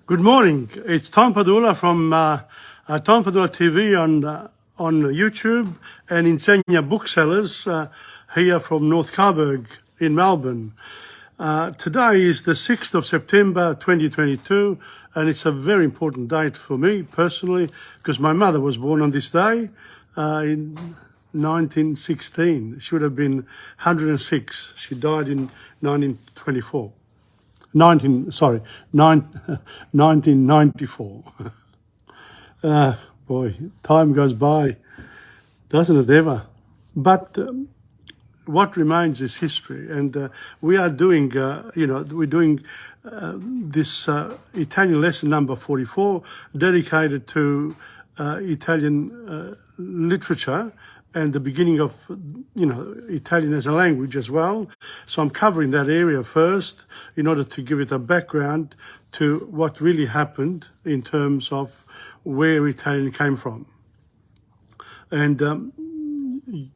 Good morning. It's Tom Padula from TomPadulaTV on YouTube and Insegna Booksellers here from North Carberg in Melbourne. Today is the 6th of September 2022, and it's a very important date for me personally because my mother was born on this day in 1916. She would have been 106. She died in 1924. 1994. Boy, time goes by, doesn't it ever? But what remains is history, and we are doing, we're doing this Italian lesson number 44, dedicated to Italian literature and the beginning of, Italian as a language as well. So I'm covering that area first in order to give it a background to what really happened in terms of where Italian came from. And,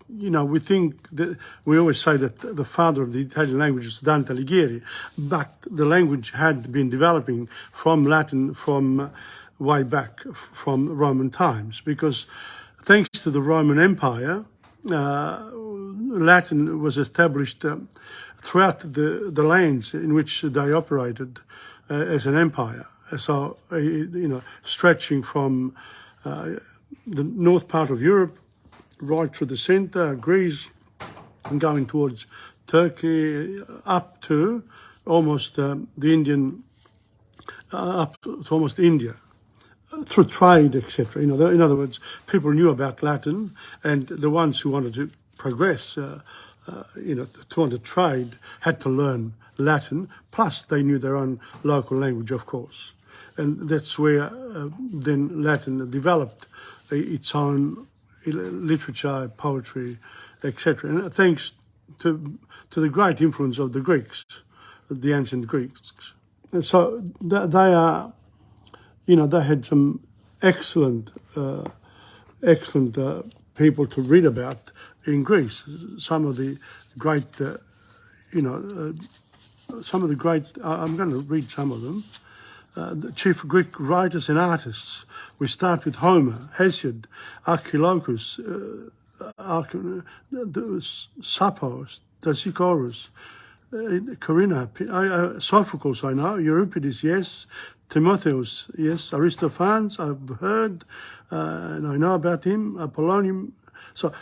we think that we always say that the father of the Italian language is Dante Alighieri, but the language had been developing from Latin from way back from Roman times, because thanks to the Roman Empire, Latin was established throughout the lands in which they operated as an empire. So, stretching from the north part of Europe right through the center, Greece, and going towards Turkey, up to almost the Indian, up to almost India, through trade, etc. In other words, people knew about Latin, and the ones who wanted to progress, to want to trade, had to learn Latin. Plus, they knew their own local language, of course, and that's where then Latin developed its own literature, poetry, etc. And thanks to the great influence of the Greeks, the ancient Greeks. And so they are. They had some excellent people to read about in Greece. Some of the great, I'm going to read some of them. The chief Greek writers and artists. We start with Homer, Hesiod, Archilochus, Sappho, Stesichorus, Corinna, Sophocles, I know, Euripides, yes, Timotheus, yes, Aristophanes, I've heard, and I know about him, Apollonium. So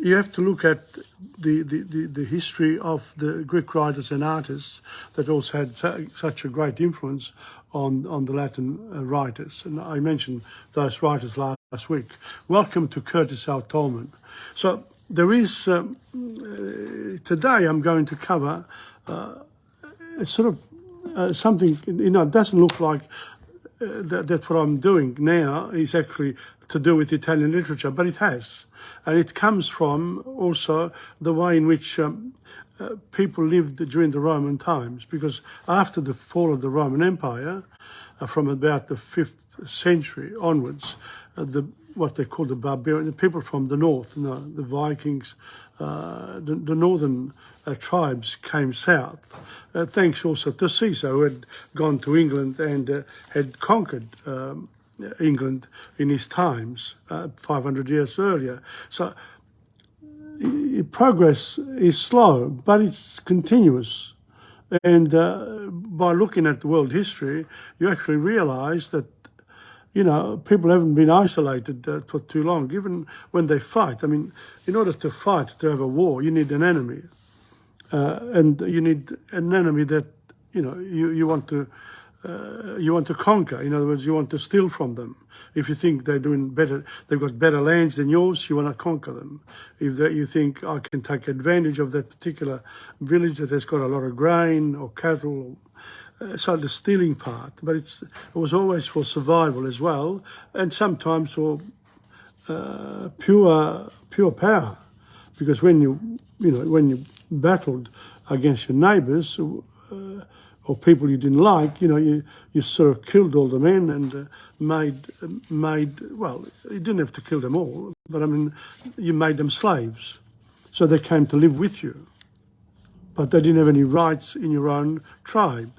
you have to look at the history of the Greek writers and artists that also had such a great influence on the Latin writers. And I mentioned those writers last week. Welcome to Curtis L. Tolman. So there is, today I'm going to cover something, it doesn't look like that's what I'm doing now is actually to do with Italian literature, but it has. And it comes from also the way in which people lived during the Roman times, because after the fall of the Roman Empire, from about the 5th century onwards, what they call the barbarian, the people from the north, the Vikings, the northern tribes came south, thanks also to Caesar, who had gone to England and had conquered England in his times, 500 years earlier. So progress is slow, but it's continuous. And by looking at the world history, you actually realize that people haven't been isolated for too long, even when they fight. I mean, in order to fight, to have a war, you need an enemy. And you need an enemy that, you want to conquer. In other words, you want to steal from them. If you think they're doing better, they've got better lands than yours, you want to conquer them. If you think I can take advantage of that particular village that has got a lot of grain or cattle, so the stealing part, but it was always for survival as well, and sometimes for pure power, because when you battled against your neighbours or people you didn't like, you sort of killed all the men and made well, you didn't have to kill them all, but I mean, you made them slaves, so they came to live with you, but they didn't have any rights in your own tribe.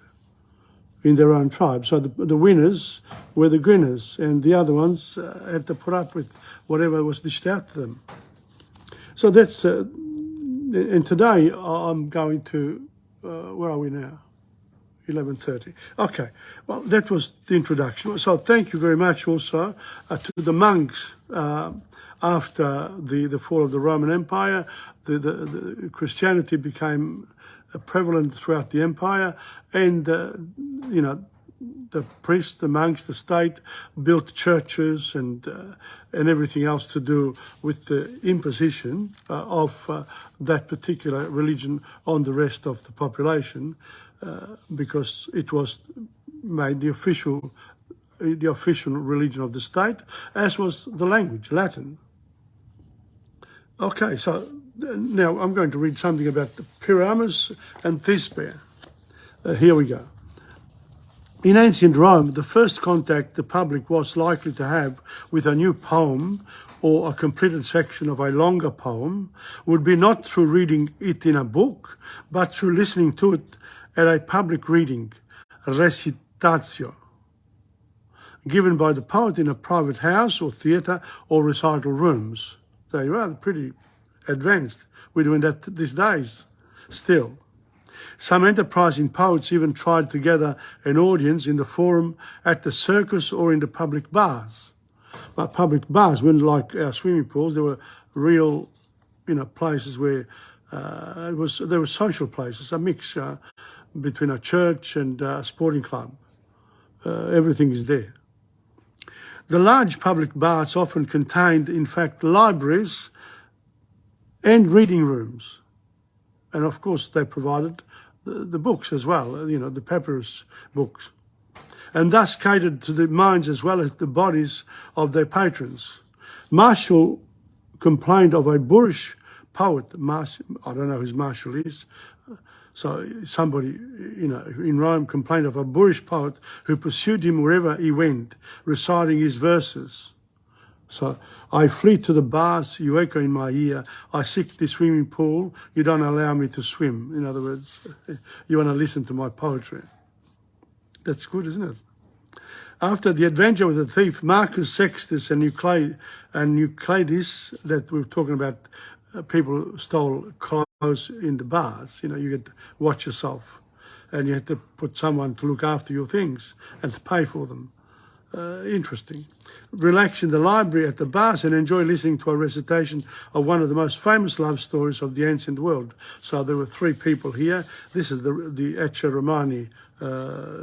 in their own tribe. So the winners were the grinners, and the other ones had to put up with whatever was dished out to them. So that's, and today I'm going to, where are we now? 11:30. Okay, well, that was the introduction. So thank you very much also to the monks after the fall of the Roman Empire. The Christianity became prevalent throughout the empire, and you know, the priests, the monks, the state built churches and everything else to do with the imposition of that particular religion on the rest of the population, because it was made the official religion of the state, as was the language, Latin. Okay, so now I'm going to read something about the Pyramus and Thisbe. Here we go. In ancient Rome, the first contact the public was likely to have with a new poem or a completed section of a longer poem would be not through reading it in a book, but through listening to it at a public reading, recitatio, given by the poet in a private house or theatre or recital rooms. They were pretty advanced. We're doing that these days still. Some enterprising poets even tried to gather an audience in the forum, at the circus, or in the public bars. But public bars weren't like our swimming pools. They were real, you know, places where there were social places, a mix between a church and a sporting club. Everything is there. The large public bars often contained, in fact, libraries and reading rooms. And of course, they provided the books as well, you know, the papyrus books, and thus catered to the minds as well as the bodies of their patrons. Martial complained of a boorish poet, I don't know who Martial is, so somebody, you know, in Rome complained of a boorish poet who pursued him wherever he went, reciting his verses. So, I flee to the bars, you echo in my ear. I seek the swimming pool, you don't allow me to swim. In other words, you want to listen to my poetry. That's good, isn't it? After the adventure with the thief, Marcus Sextus and Euclides, that we were talking about, people who stole clothes in the bars. You know, you get to watch yourself, and you had to put someone to look after your things and to pay for them. Interesting. Relax in the library at the bars and enjoy listening to a recitation of one of the most famous love stories of the ancient world. So there were three people here. This is the Ecce Romani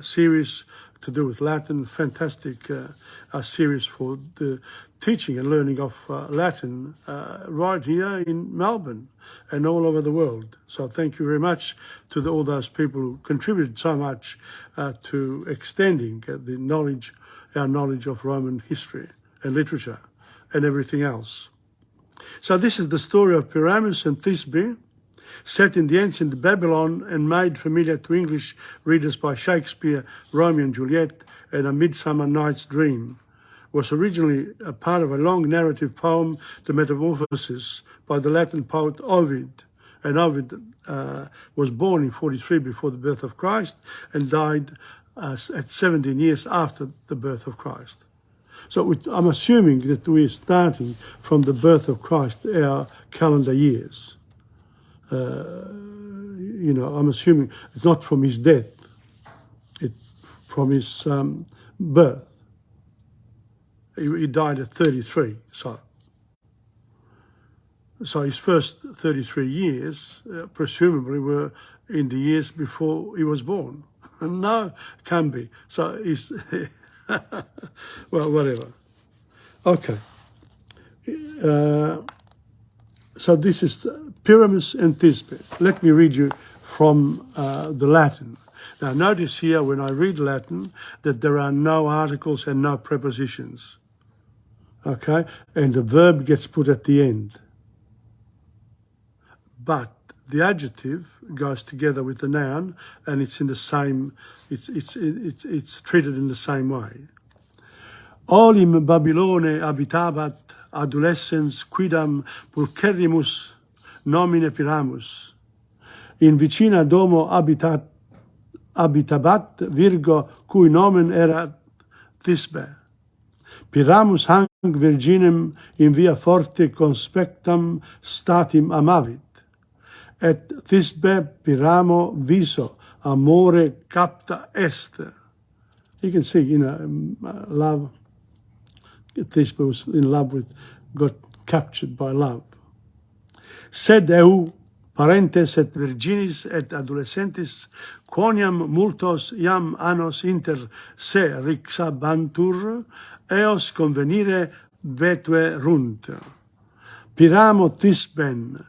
series to do with Latin. Fantastic series for the teaching and learning of Latin right here in Melbourne and all over the world. So thank you very much to all those people who contributed so much to extending our knowledge of Roman history and literature and everything else. So this is the story of Pyramus and Thisbe, set in the ancient Babylon and made familiar to English readers by Shakespeare, Romeo and Juliet, and A Midsummer Night's Dream. Was originally a part of a long narrative poem, The Metamorphoses, by the Latin poet Ovid. And Ovid was born in 43 before the birth of Christ and died at 17 years after the birth of Christ. So I'm assuming that we're starting from the birth of Christ, our calendar years. You know, I'm assuming it's not from his death, it's from his birth. He died at 33, so his first 33 years presumably were in the years before he was born. No, can be. So he's, well, whatever. Okay. So this is Pyramus and Thisbe. Let me read you from the Latin. Now notice here when I read Latin that there are no articles and no prepositions. Okay? And the verb gets put at the end. But the adjective goes together with the noun, and it's in the same. It's treated in the same way. Olim Babylone habitabat adolescens quidam pulcherrimus nomine Pyramus. In vicina domo habitat habitabat, virgo, cui nomen erat Thisbe. Pyramus hanc virginem in via forte conspectam statim amavit, et Thisbe Pyramo viso amore capta est. You can see, love. Thisbe was in love with, got captured by love. Sed eu, parentes et virginis et adolescentis, quoniam multos iam annos inter se rixabantur, eos convenire vetue runt. Pyramo Thisben,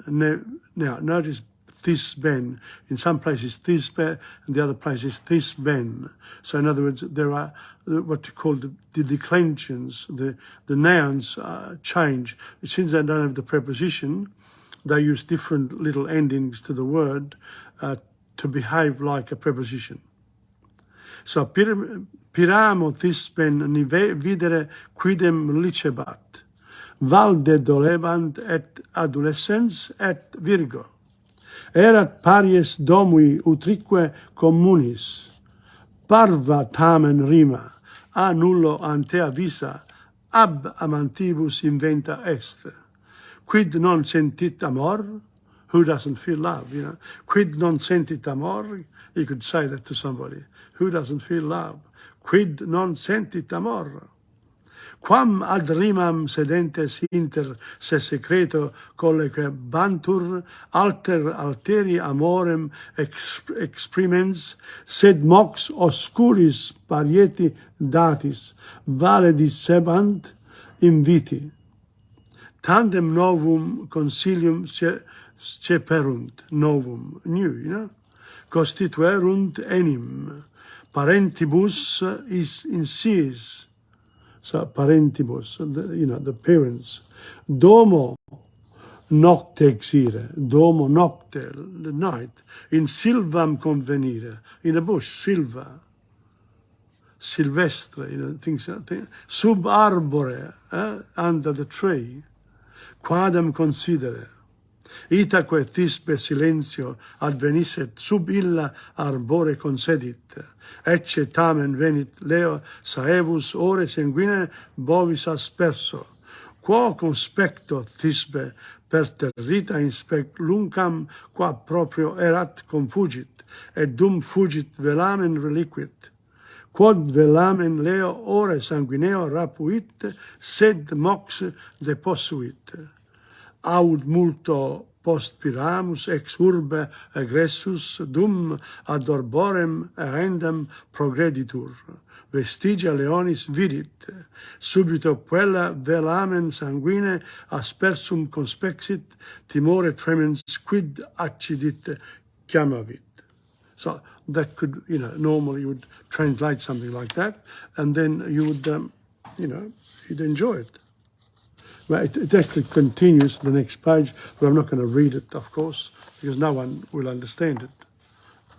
notice Thisben, in some places Thisbe, and the other places Thisben. So in other words, there are what you call the declensions, the nouns change. Since they don't have the preposition, they use different little endings to the word to behave like a preposition. So Pyramo Thisben ni videre quidem licebat, valde dolebant et adolescens et virgo. Erat paries domui utrique communis, parva tamen rima, a nullo antea visa, ab amantibus inventa est. Quid non sentit amor? Who doesn't feel love, Quid non sentit amor? You could say that to somebody. Who doesn't feel love? Quid non sentit amor? Quam ad rimam sedentes inter se secreto colloque bantur, alteri amorem exprimens, sed mox oscuris parieti datis, vale dissebant inviti. Tandem novum consilium ceperunt, novum, new, constituerunt enim, parentibus is insis. So parentibus, the parents. Domo nocte exire, domo nocte, the night. In silvam convenire, in a bush, silva. Silvestre, things. Sub arbore, under the tree. Quadam considere. Itaque Thisbe silentio advenisset sub illa arbore consedit, ecce tamen venit leo saevus ore sanguine bovis asperso, quo conspecto Thisbe perterrita in speculum qua proprio erat confugit, et dum fugit velamen reliquit, quod velamen leo ore sanguineo rapuit, sed mox deposuit. Aud multo post Pyramus ex urbe egressus dum ad orborem erendam progreditur. Vestigia leonis vidit, subito quella velamen sanguine aspersum conspexit, timore tremens quid accidit chiamavit. So that could, normally you would translate something like that, and then you would, you'd enjoy it. Well, it actually continues the next page, but I'm not going to read it, of course, because no one will understand it,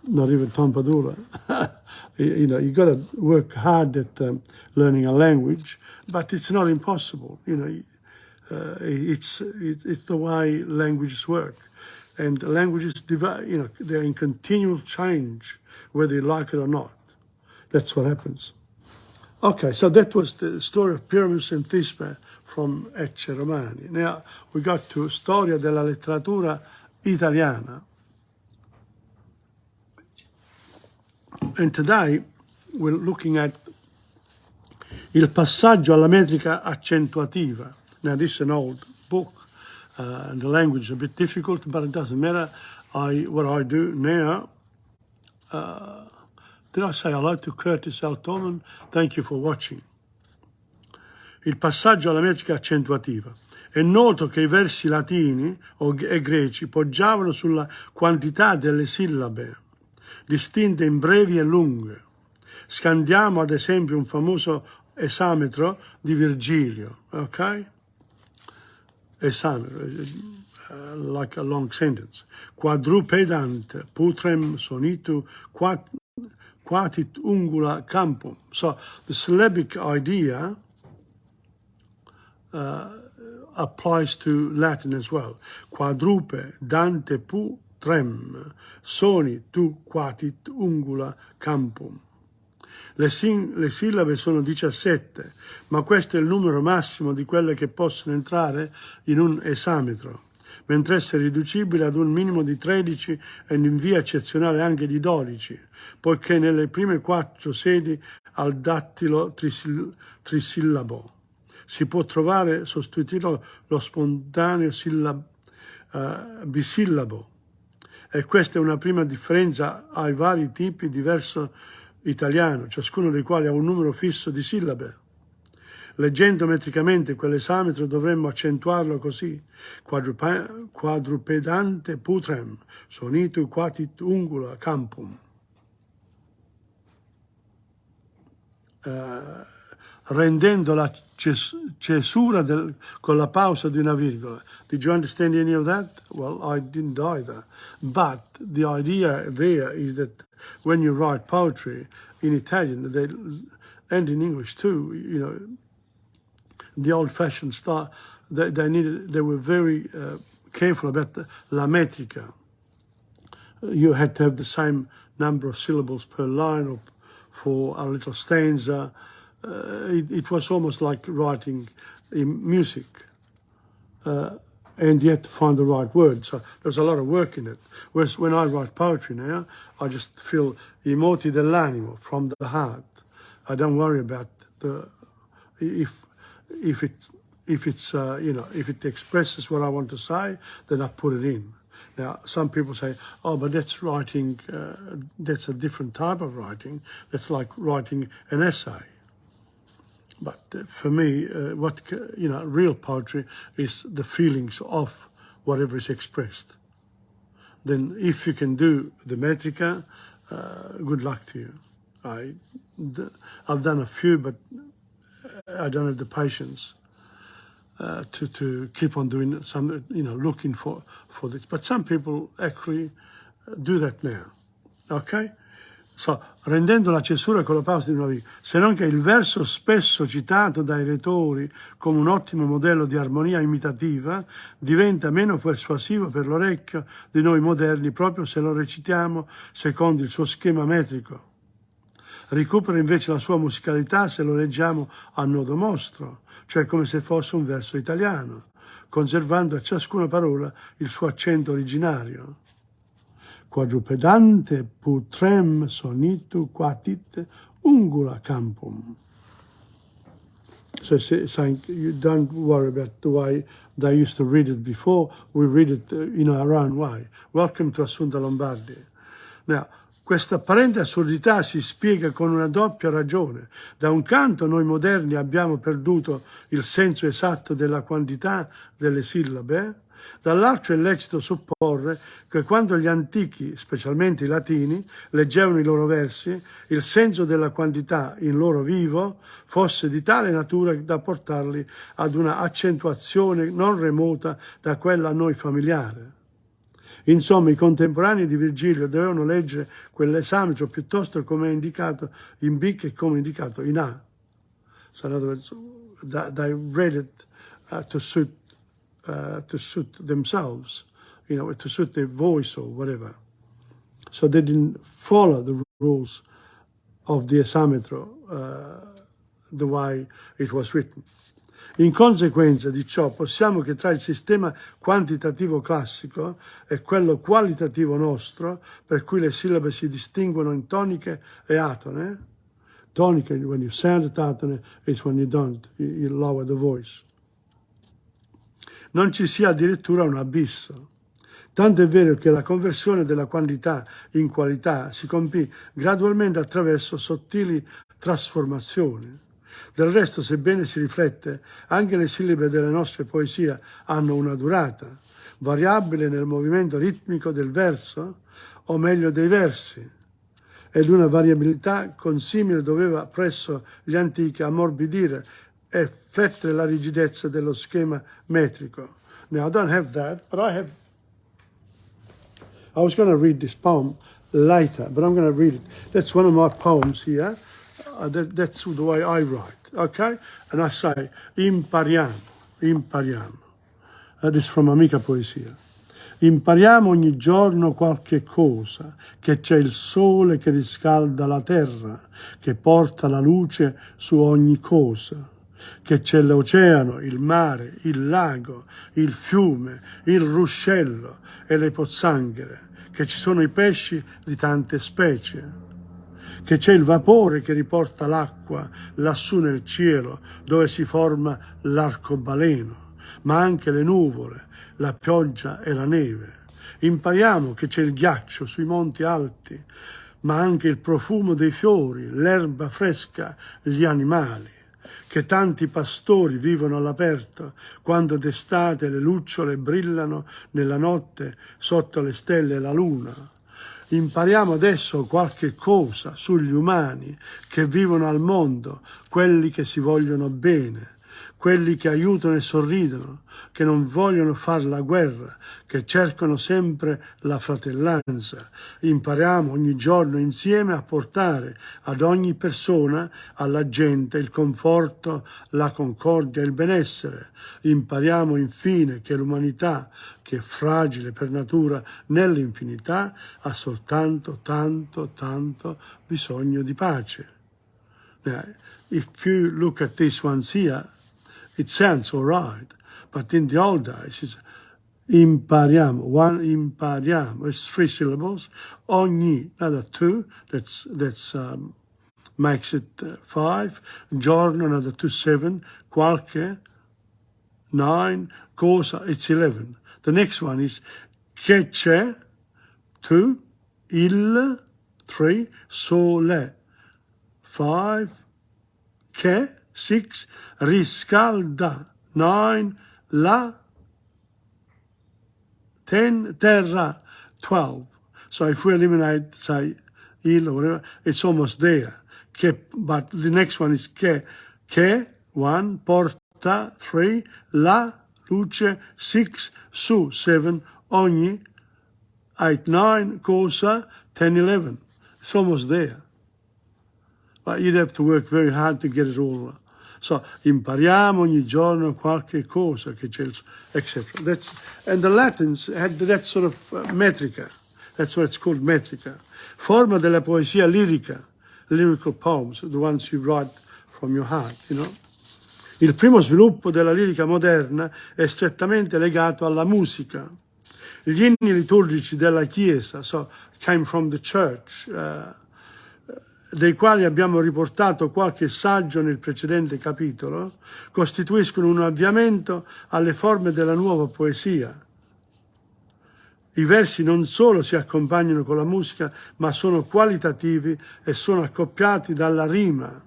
not even Tom Padula. You've got to work hard at learning a language, but it's not impossible. It's the way languages work, and languages they're in continual change, whether you like it or not. That's what happens. Okay, so that was the story of Pyramus and Thisbe from Ecce Romani. Now we got to Storia della letteratura italiana. And today we're looking at Il passaggio alla metrica accentuativa. Now this is an old book. The language is a bit difficult, but it doesn't matter. What I do now, did I say hello to Curtis Altoman? Thank you for watching. Il passaggio alla metrica accentuativa. È noto che i versi latini e greci poggiavano sulla quantità delle sillabe, distinte in brevi e lunghe. Scandiamo ad esempio un famoso esametro di Virgilio, ok? Esametro, like a long sentence. Quadrupedant putrem sonitu quatit ungula campum. So the syllabic idea applies to Latin as well. Quadrupe, dante putrem, soni tu quatit ungula campum. Le sillabe sono 17, ma questo è il numero massimo di quelle che possono entrare in un esametro, mentre essere riducibile ad un minimo di 13 e in via eccezionale anche di 12, poiché nelle prime 4 sedi al dattilo trisillabo si può trovare sostituito lo spontaneo bisillabo, e questa è una prima differenza ai vari tipi di verso italiano, ciascuno dei quali ha un numero fisso di sillabe. Leggendo metricamente quell'esametro dovremmo accentuarlo così: quadrupedante putrem, sonitu quatit ungula campum. Rendendo la cesura con la pausa di una virgola. Did you understand any of that? Well, I didn't either. But the idea there is that when you write poetry in Italian, and in English too, you know, the old-fashioned style, they were very careful about la metrica. You had to have the same number of syllables per line or for a little stanza. It was almost like writing in music, and you had to find the right word. So there's a lot of work in it. Whereas when I write poetry now, I just feel I moti dell'animo, from the heart. I don't worry about if it's you know, if it expresses what I want to say, then I put it in. Now, some people say, oh, but that's writing, that's a different type of writing. That's like writing an essay. But for me, real poetry is the feelings of whatever is expressed. Then if you can do the metrica, good luck to you. I've done a few, but I don't have the patience to keep on doing some, looking for this. But some people actually do that now, okay? So, rendendo la cesura con la pausa di una virgola, se non che il verso spesso citato dai rettori come un ottimo modello di armonia imitativa diventa meno persuasivo per l'orecchio di noi moderni proprio se lo recitiamo secondo il suo schema metrico. Recupera invece la sua musicalità se lo leggiamo a nodo mostro, cioè come se fosse un verso italiano, conservando a ciascuna parola il suo accento originario. Quadrupedante putrem sonitu quatit ungula campum. So saying, you don't worry about the way they used to read it before. We read it in our own way. Welcome to Assunta Lombardi. Now, questa apparente assurdità si spiega con una doppia ragione. Da un canto noi moderni abbiamo perduto il senso esatto della quantità delle sillabe, dall'altro è lecito supporre che quando gli antichi, specialmente i latini, leggevano i loro versi, il senso della quantità in loro vivo fosse di tale natura da portarli ad una accentuazione non remota da quella a noi familiare. Insomma, i contemporanei di Virgilio dovevano leggere quell'esametro piuttosto come è indicato in B che come indicato in A. So in other words, they read it to suit themselves, to suit their voice or whatever. So they didn't follow the rules of the esametro the way it was written. In conseguenza di ciò possiamo che tra il sistema quantitativo classico e quello qualitativo nostro, per cui le sillabe si distinguono in toniche e atone, toniche when you sound it, atone is when you don't, you lower the voice, non ci sia addirittura un abisso. Tanto è vero che la conversione della quantità in qualità si compì gradualmente attraverso sottili trasformazioni. Del resto, sebbene si riflette, anche le sillabe delle nostre poesie hanno una durata, variabile nel movimento ritmico del verso, o meglio dei versi, ed una variabilità consimile doveva presso gli antichi ammorbidire e flettere la rigidezza dello schema metrico. Now, I don't have that, but I was going to read this poem later, but I'm going to read it. That's one of my poems here. That's the way I write, okay? And I say, impariamo. That is from Amica Poesia. Impariamo ogni giorno qualche cosa, che c'è il sole che riscalda la terra, che porta la luce su ogni cosa, che c'è l'oceano, il mare, il lago, il fiume, il ruscello e le pozzanghere, che ci sono i pesci di tante specie, che c'è il vapore che riporta l'acqua lassù nel cielo dove si forma l'arcobaleno, ma anche le nuvole, la pioggia e la neve. Impariamo che c'è il ghiaccio sui monti alti, ma anche il profumo dei fiori, l'erba fresca, gli animali, che tanti pastori vivono all'aperto quando d'estate le lucciole brillano nella notte sotto le stelle e la luna. Impariamo adesso qualche cosa sugli umani che vivono al mondo, quelli che si vogliono bene, quelli che aiutano e sorridono, che non vogliono fare la guerra, che cercano sempre la fratellanza. Impariamo ogni giorno insieme a portare ad ogni persona, alla gente, il conforto, la concordia e il benessere. Impariamo infine che l'umanità, che è fragile per natura nell'infinità, ha soltanto tanto bisogno di pace. Now, if you look at this ones here, it sounds all right, but in the old days, it's impariamo, impariamo, it's 3 syllables, ogni, another 2, makes it 5, giorno, another 2, 7, qualche, 9, cosa, it's 11. The next one is che c'è, 2, il, 3, sole, 5, che, 6, riscalda, 9, la, 10, terra, 12. So if we eliminate, say, il or whatever, it's almost there. Che, but the next one is che, 1, porta, 3, la, luce, 6, su, 7, ogni, 8, 9, cosa, 10, 11. It's almost there. But you'd have to work very hard to get it all. So, impariamo ogni giorno qualche cosa che c'è, etc. And the Latins had that sort of metrica. That's what it's called, metrica. Forma della poesia lirica, lyrical poems, the ones you write from your heart, you know. Il primo sviluppo della lirica moderna è strettamente legato alla musica. Gli inni liturgici della Chiesa, so came from the church, dei quali abbiamo riportato qualche saggio nel precedente capitolo, costituiscono un avviamento alle forme della nuova poesia. I versi non solo si accompagnano con la musica, ma sono qualitativi e sono accoppiati dalla rima.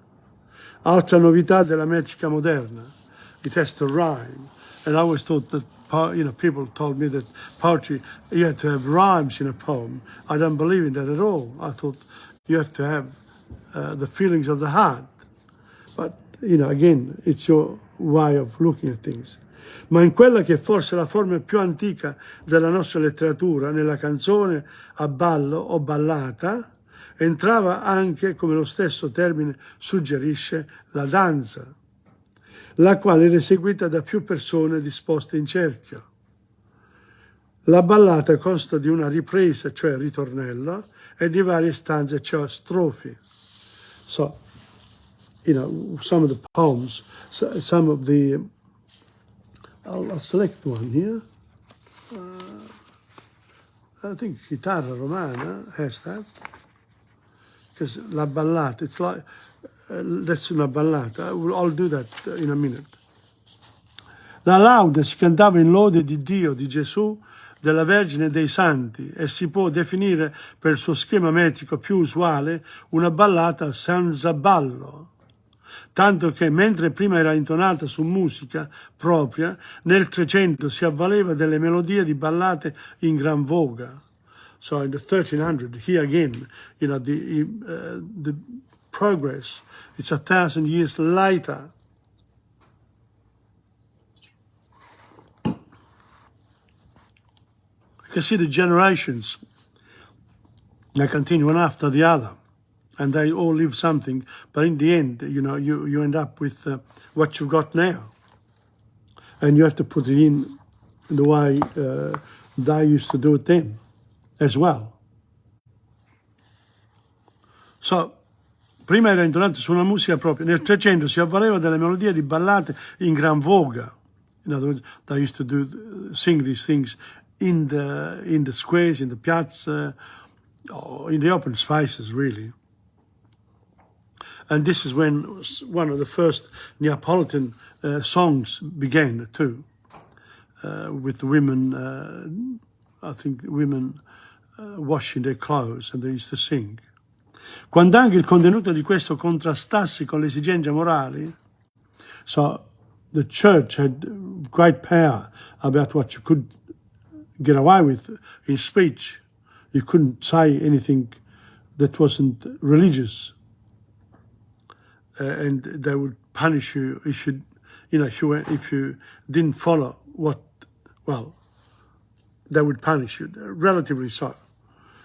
Altra novità della metrica moderna. It has to rhyme. And I always thought that, people told me that poetry, you had to have rhymes in a poem. I don't believe in that at all. I thought you have to have the feelings of the heart. But, again, it's your way of looking at things. Ma in quella che è forse la forma più antica della nostra letteratura, nella canzone a ballo o ballata, entrava anche, come lo stesso termine suggerisce, la danza, la quale era eseguita da più persone disposte in cerchio. La ballata consta di una ripresa, cioè ritornello, e di varie stanze, cioè strofi. So, some of the poems, some of the, I'll select one here. I think Chitarra Romana has that. Because la ballata, it's like, that's una ballata. I'll do that in a minute. La laude si cantava in lode di Dio, di Gesù, della Vergine e dei Santi, e si può definire per il suo schema metrico più usuale una ballata senza ballo, tanto che mentre prima era intonata su musica propria, nel 300 si avvaleva delle melodie di ballate in gran voga. So in the 1300, here again, the progress, it's 1,000 years later. You can see the generations, they continue one after the other, and they all live something, but in the end, you end up with what you've got now. And you have to put it in the way they used to do it then as well. So, prima era intonato su una musica propria. Nel 300 si avvaleva delle melodie di ballate in gran voga. In other words, they used to sing these things in the squares, in the piazza, or in the open spaces, really. And this is when one of the first Neapolitan songs began too, with the women, I think women washing their clothes, and they used to sing. Quando anche il contenuto di questo contrastasse con le esigenze morali, so the church had great power about what you could get away with in speech. You couldn't say anything that wasn't religious, and they would punish you if you didn't follow what. Well, they would punish you, relatively so.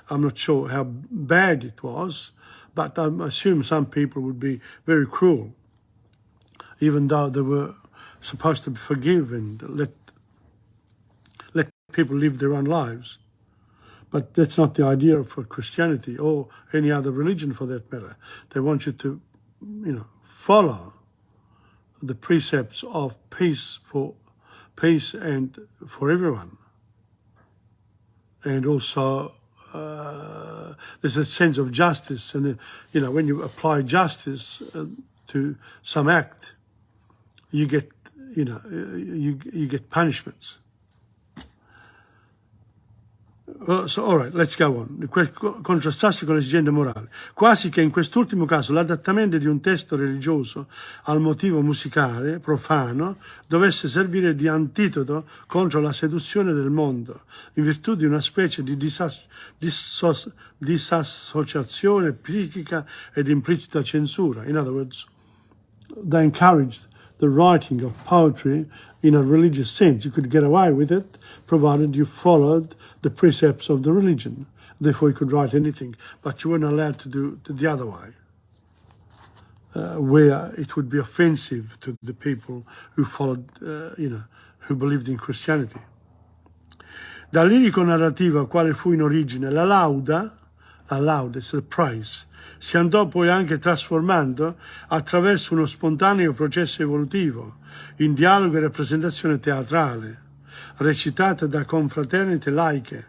I'm not sure how bad it was, but I assume some people would be very cruel, even though they were supposed to forgive and let people live their own lives. But that's not the idea for Christianity or any other religion for that matter. They want you to, follow the precepts of peace and for everyone. And also, there's a sense of justice, and when you apply justice to some act, you get you get punishments. So, all right, let's go on. Contrastarsi con le esigenze morali. Quasi che in quest'ultimo caso l'adattamento di un testo religioso al motivo musicale profano dovesse servire di antidoto contro la seduzione del mondo, in virtù di una specie di disassociazione psichica ed implicita censura. In other words, they encouraged the writing of poetry in a religious sense. You could get away with it, provided you followed the precepts of the religion. Therefore, you could write anything, but you weren't allowed to do it the other way, where it would be offensive to the people who followed, who believed in Christianity. Dal lirico narrativo, quale fu in origine la lauda, is the praise, si andò poi anche trasformando attraverso uno spontaneo processo evolutivo in dialogo e rappresentazione teatrale, recitata da confraternite laiche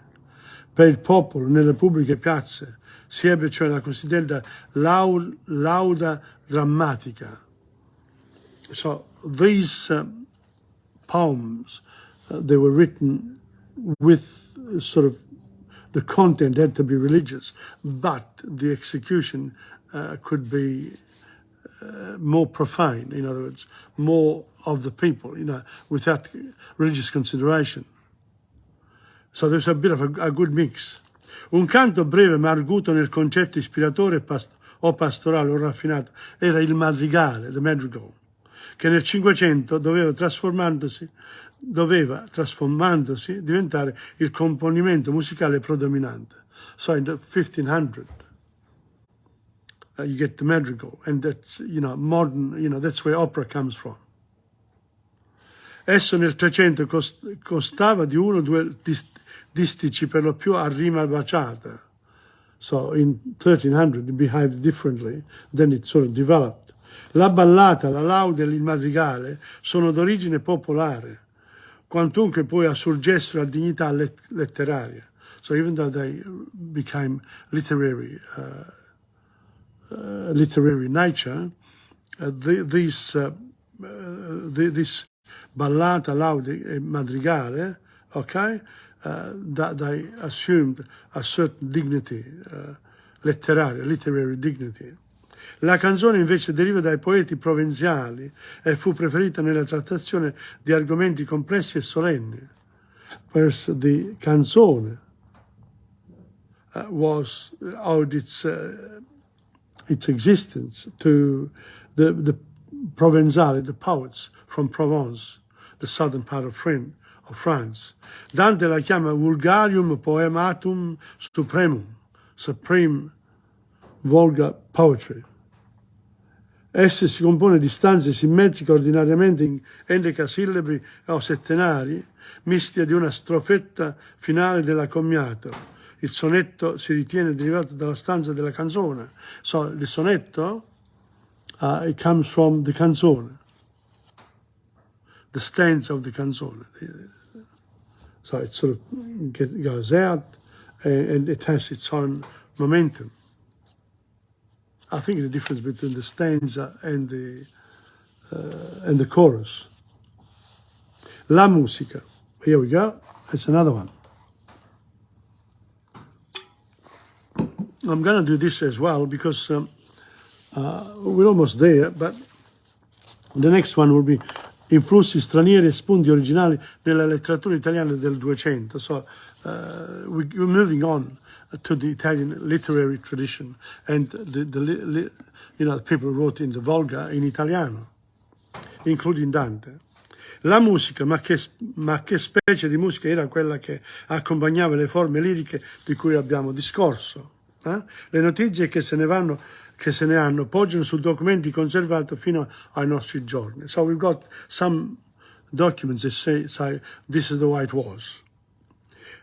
per il popolo nelle pubbliche piazze. Si ebbe cioè la cosiddetta lauda drammatica. So these poems, they were written with sort of the content had to be religious, but the execution could be more profane, in other words, more of the people, without religious consideration. So there's a bit of a good mix. Un canto breve ma arguto nel concetto ispiratore o pastorale o raffinato era il madrigale, the madrigal, che nel Cinquecento doveva trasformandosi diventare il componimento musicale predominante. So in the 1500, you get the madrigal, and that's, modern, that's where opera comes from. Esso nel 300 costava di uno o due distici per lo più a rima baciata. So in 1300 it behaved differently, then it sort of developed. La ballata, la lauda e il madrigale sono d'origine popolare, quantunque poi assurgessero a dignità letteraria. So even though they became literary nature, this ballata, lauda e madrigale, they assumed a certain dignity, literary dignity. La canzone invece deriva dai poeti provenzali e fu preferita nella trattazione di argomenti complessi e solenni. Whereas the canzone owed its existence to the Provenzali, the poets from Provence, the southern part of France. Dante la chiama vulgarium poematum supremum, supreme vulgar poetry. Esse si compone di stanze simmetriche ordinariamente in endecasillabi o settenari, misti di una strofetta finale della commiato. Il sonetto si ritiene derivato dalla stanza della canzone. So, il sonetto, it comes from the canzone, the stanza of the canzone. So it sort of goes out and it has its own momentum. I think the difference between the stanza and the chorus. La musica. Here we go. It's another one. I'm going to do this as well because we're almost there, but the next one will be influssi stranieri e spunti originali nella letteratura italiana del 200. So we're moving on to the Italian literary tradition and the people who wrote in the Volga in italiano, including Dante. La musica, ma che specie di musica era quella che accompagnava le forme liriche di cui abbiamo discorso? Le notizie che se ne hanno poggiano su documenti conservati fino ai nostri giorni. So we've got some documents that say this is the way it was.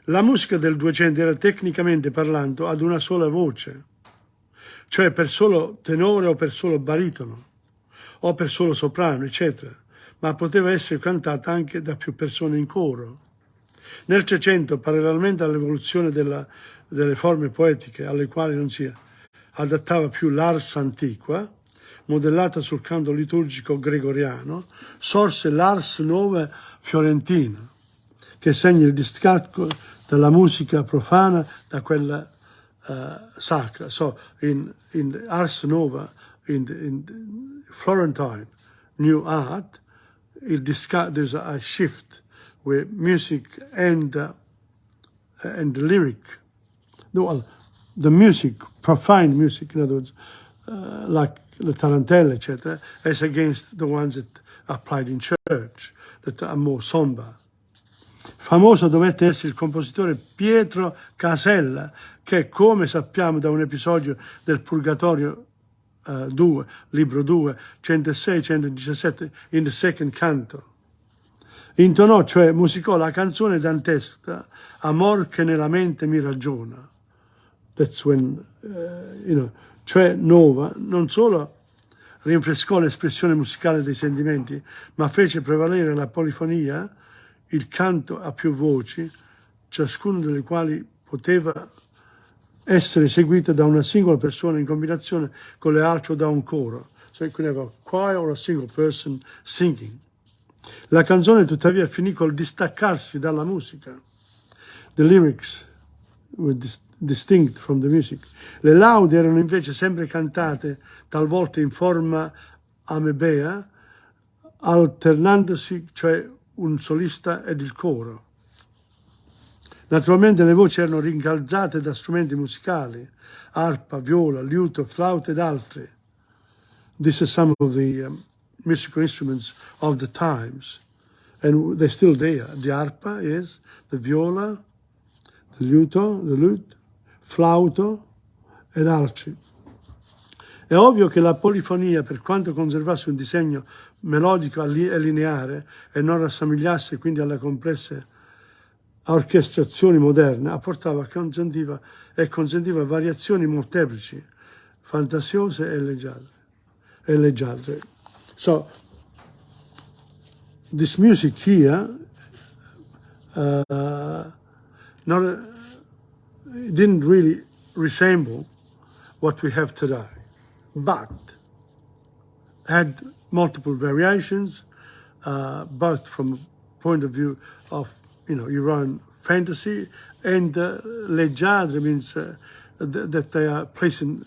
La musica del 200 era tecnicamente parlando ad una sola voce, cioè per solo tenore o per solo baritono o per solo soprano, eccetera, ma poteva essere cantata anche da più persone in coro. Nel 300, parallelamente all'evoluzione delle forme poetiche alle quali non si adattava più l'ars antiqua, modellata sul canto liturgico gregoriano, sorse l'ars nuova fiorentina, che segna il distacco dalla musica profana da quella sacra. So in ars nova, in Florentine new art, there's a shift where music and the lyric, well, the music, profane music, in other words, like the tarantella, etc., as against the ones that are played in church, that are more somber. Famoso dovette essere il compositore Pietro Casella, che, come sappiamo da un episodio del Purgatorio 2, libro 2, 106-117, in the second canto, intonò, cioè musicò la canzone dantesca Amor che nella mente mi ragiona. That's when, cioè Nova non solo rinfrescò l'espressione musicale dei sentimenti, ma fece prevalere la polifonia, il canto a più voci, ciascuna delle quali poteva essere eseguita da una singola persona in combinazione con le altre o da un coro. So you could have a choir or a single person singing. La canzone tuttavia finì col distaccarsi dalla musica. The lyrics were distinct from the music. Le laudi erano invece sempre cantate, talvolta in forma amebea, alternandosi, cioè un solista ed il coro. Naturalmente le voci erano rincalzate da strumenti musicali, arpa, viola, liuto, flauto ed altri. These are some of the musical instruments of the times, and they're still there. The arpa is, the viola, the lute, flauto ed altri. È ovvio che la polifonia, per quanto conservasse un disegno melodico e lineare e non rassomigliasse quindi alle complesse orchestrazioni moderne, apportava e consentiva variazioni molteplici, fantasiose e leggiadre. So, this music here it didn't really resemble what we have today, but had multiple variations, both from a point of view of your own fantasy, and leggiadre means that they are pleasant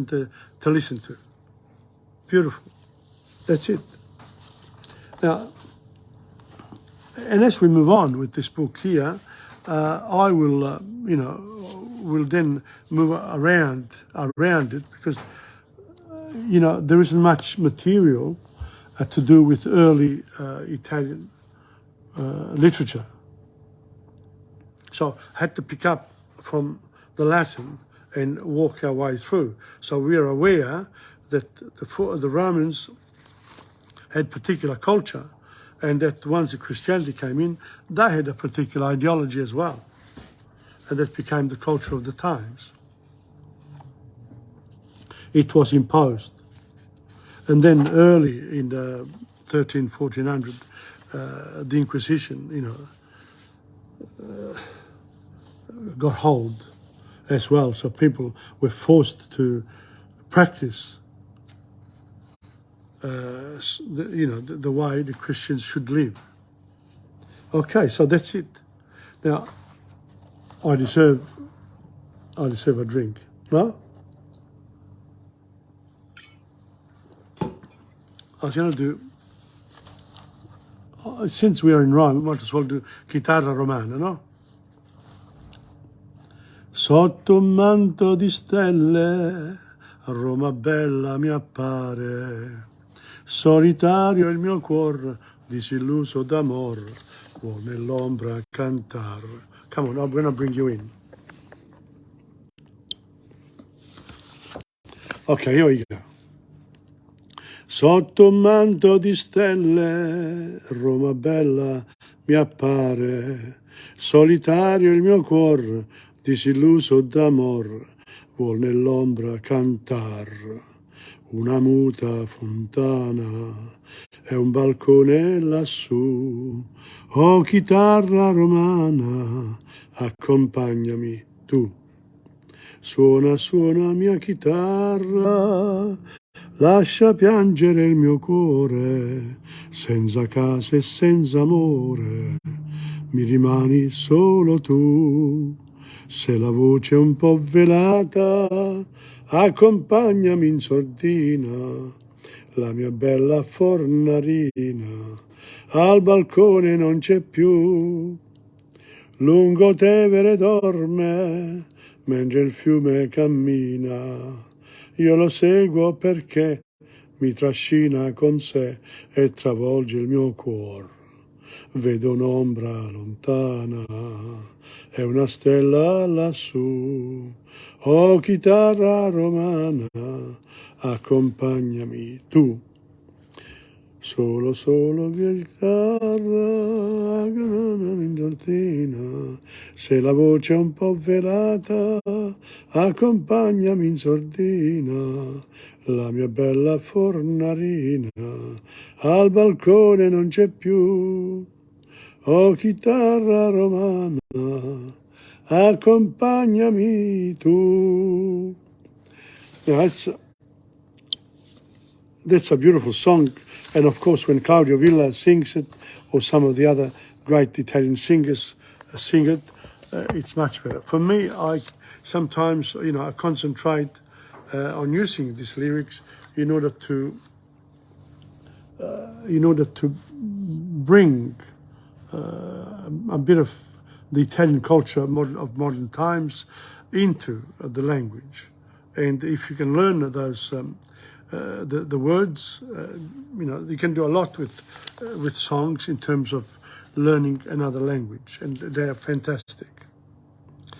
to listen to. Beautiful. That's it. Now, and as we move on with this book here, I will, will then move around it because, there isn't much material to do with early Italian literature. So I had to pick up from the Latin and walk our way through. So we are aware that the Romans had particular culture, and that once the Christianity came in, they had a particular ideology as well. And that became the culture of the times. It was imposed. And then early in the 1400, the Inquisition, got hold as well. So people were forced to practice the way the Christians should live. Okay, so that's it. Now, I deserve a drink, no? I was going to do, since we are in Rome, we might as well do chitarra romana, no? Sotto un manto di stelle, Roma bella mi appare, solitario il mio cuor, disilluso d'amor, vuol nell'ombra cantar. Come on, I'm going to bring you in. Okay, here we go. Sotto un manto di stelle, Roma bella mi appare, solitario il mio cuor, disilluso d'amor, vuol nell'ombra cantar. Una muta fontana e un balcone lassù, oh chitarra romana, accompagnami tu. Suona, suona mia chitarra, lascia piangere il mio cuore, senza casa e senza amore, mi rimani solo tu. Se la voce è un po' velata, accompagnami in sordina, la mia bella fornarina, al balcone non c'è più. Lungo Tevere dorme, mentre il fiume cammina, io lo seguo perché mi trascina con sé e travolge il mio cuore. Vedo un'ombra lontana e una stella lassù, oh chitarra romana, accompagnami tu. Solo, solo via chitarra, in sordina, se la voce è un po' velata, accompagnami in sordina, la mia bella fornarina, al balcone non c'è più, oh chitarra romana, accompagnami tu. Now that's a beautiful song. And of course, when Claudio Villa sings it, or some of the other great Italian singers sing it, it's much better. For me, I sometimes, I concentrate on using these lyrics in order to bring a bit of the Italian culture of modern times into the language. And if you can learn those the words, you can do a lot with songs in terms of learning another language, and they are fantastic.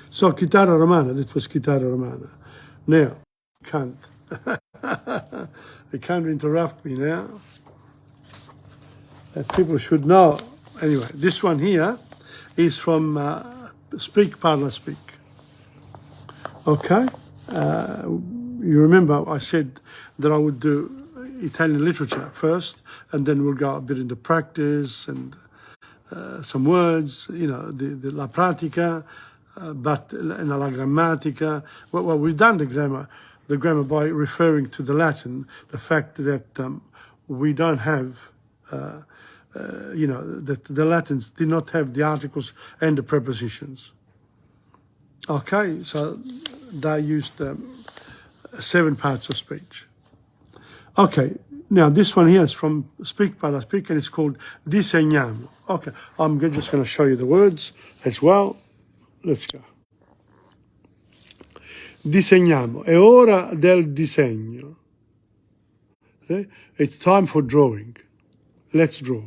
So, chitarra romana, that was chitarra romana. Now, you can't interrupt me now. People should know. Anyway, this one here is from Speak, Parla, Speak. Okay? You remember I said that I would do Italian literature first, and then we'll go a bit into practice and some words, the la pratica, but and la grammatica. Well, we've done the grammar by referring to the Latin, the fact that we don't have, that the Latins did not have the articles and the prepositions. Okay, so they used 7 parts of speech. Okay, now this one here is from Speak, Parla, Speak, and it's called Disegniamo. Okay, I'm just going to show you the words as well. Let's go. Disegniamo. È ora del disegno. It's time for drawing. Let's draw.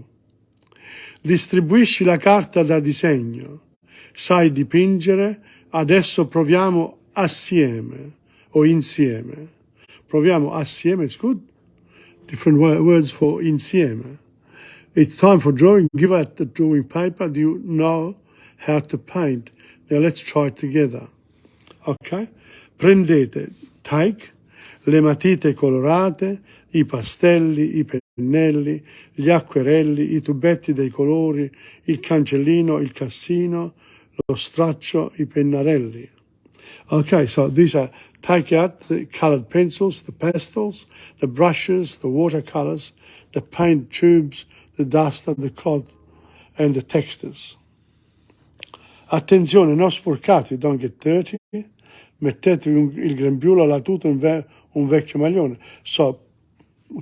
Distribuisci la carta da disegno. Sai dipingere? Adesso proviamo assieme o insieme. proviamo assieme, it's good. Different words for insieme. It's time for drawing. Give out the drawing paper. Do you know how to paint? Now let's try it together. Ok? Prendete, take, le matite colorate, i pastelli, i pennelli, gli acquerelli, i tubetti dei colori, il cancellino, il cassino, lo straccio, i pennarelli. Okay, so these are, take out the colored pencils, the pastels, the brushes, the watercolors, the paint tubes, the duster, the cloth, and the textures. Attenzione, non sporcate, don't get dirty. Mettetevi il grembiule, la tuta, un vecchio maglione. So,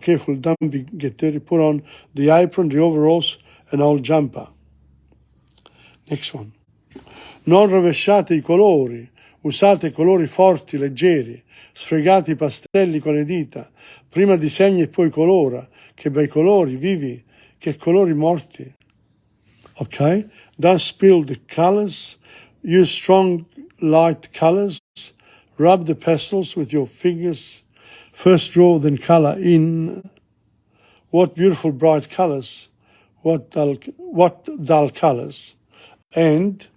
careful, don't get dirty. Put on the apron, the overalls, an old jumper. Next one. Non rovesciate i colori. Usate colori forti, leggeri. Sfregate i pastelli con le dita. Prima disegna e poi colora. Che bei colori, vivi. Che colori morti. Ok? Don't spill the colors. Use strong, light colors. Rub the pastels with your fingers. First draw, then color in. What beautiful bright colors. What dull colors. And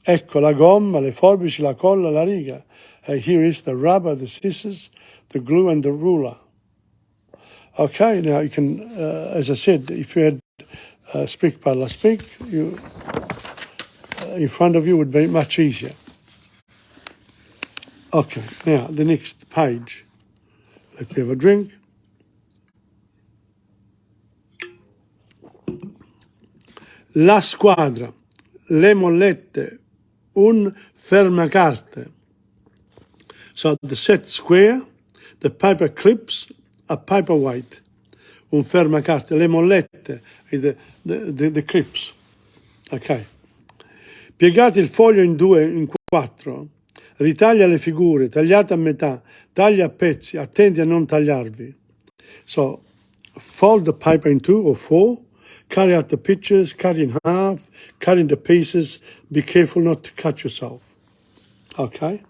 ecco la gomma, le forbici, la colla, la riga. Here is the rubber, the scissors, the glue, and the ruler. Okay, now you can, as I said, if you had Speak Parla Speak, in front of you would be much easier. Okay, now the next page. Let me have a drink. La squadra, le mollette, un fermacarte. So the set square, the paper clips, a paperweight, un fermacarte, le mollette, the clips. Ok. Piegate il foglio in due, in quattro, ritaglia le figure, tagliate a metà, taglia a pezzi, attenti a non tagliarvi. So, fold the paper in two or four, cut out the pictures, cut in half, cut into pieces, be careful not to cut yourself. Ok?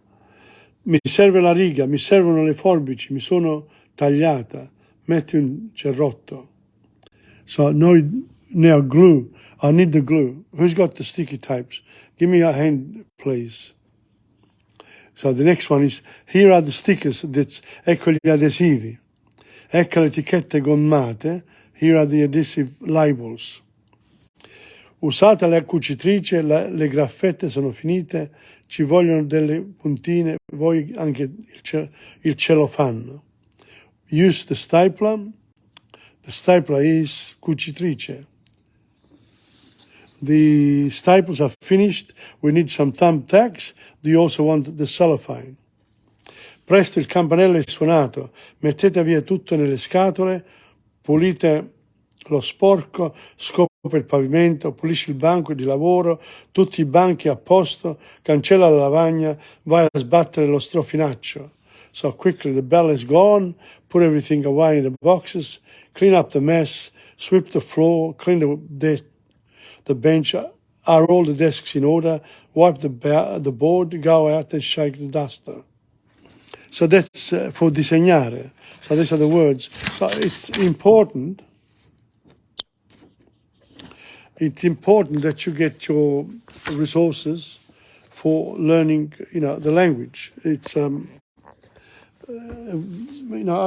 Mi serve la riga, mi servono le forbici, mi sono tagliata, metti un cerrotto. So now glue, I need the glue. Who's got the sticky tapes? Give me a hand, please. So the next one is, here are the stickers, ecco gli adesivi. Ecco le etichette gommate, here are the adhesive labels. Usate la cucitrice, le graffette sono finite, ci vogliono delle puntine, voi anche il cellophane. Use the stapler is cucitrice. The staples are finished, we need some thumbtacks, do you also want the cellophane? Presto il campanello è suonato, mettete via tutto nelle scatole, pulite lo sporco, scopre il pavimento, pulisci il banco di lavoro, tutti i banchi a posto, cancella la lavagna, vai a sbattere lo strofinaccio. So quickly the bell is gone, put everything away in the boxes, clean up the mess, sweep the floor, clean the bench. Are all the desks in order? Wipe the board, go out and shake the duster. So that's for disegnare. So these are the words. So it's important. It's important that you get your resources for learning, the language. It's, I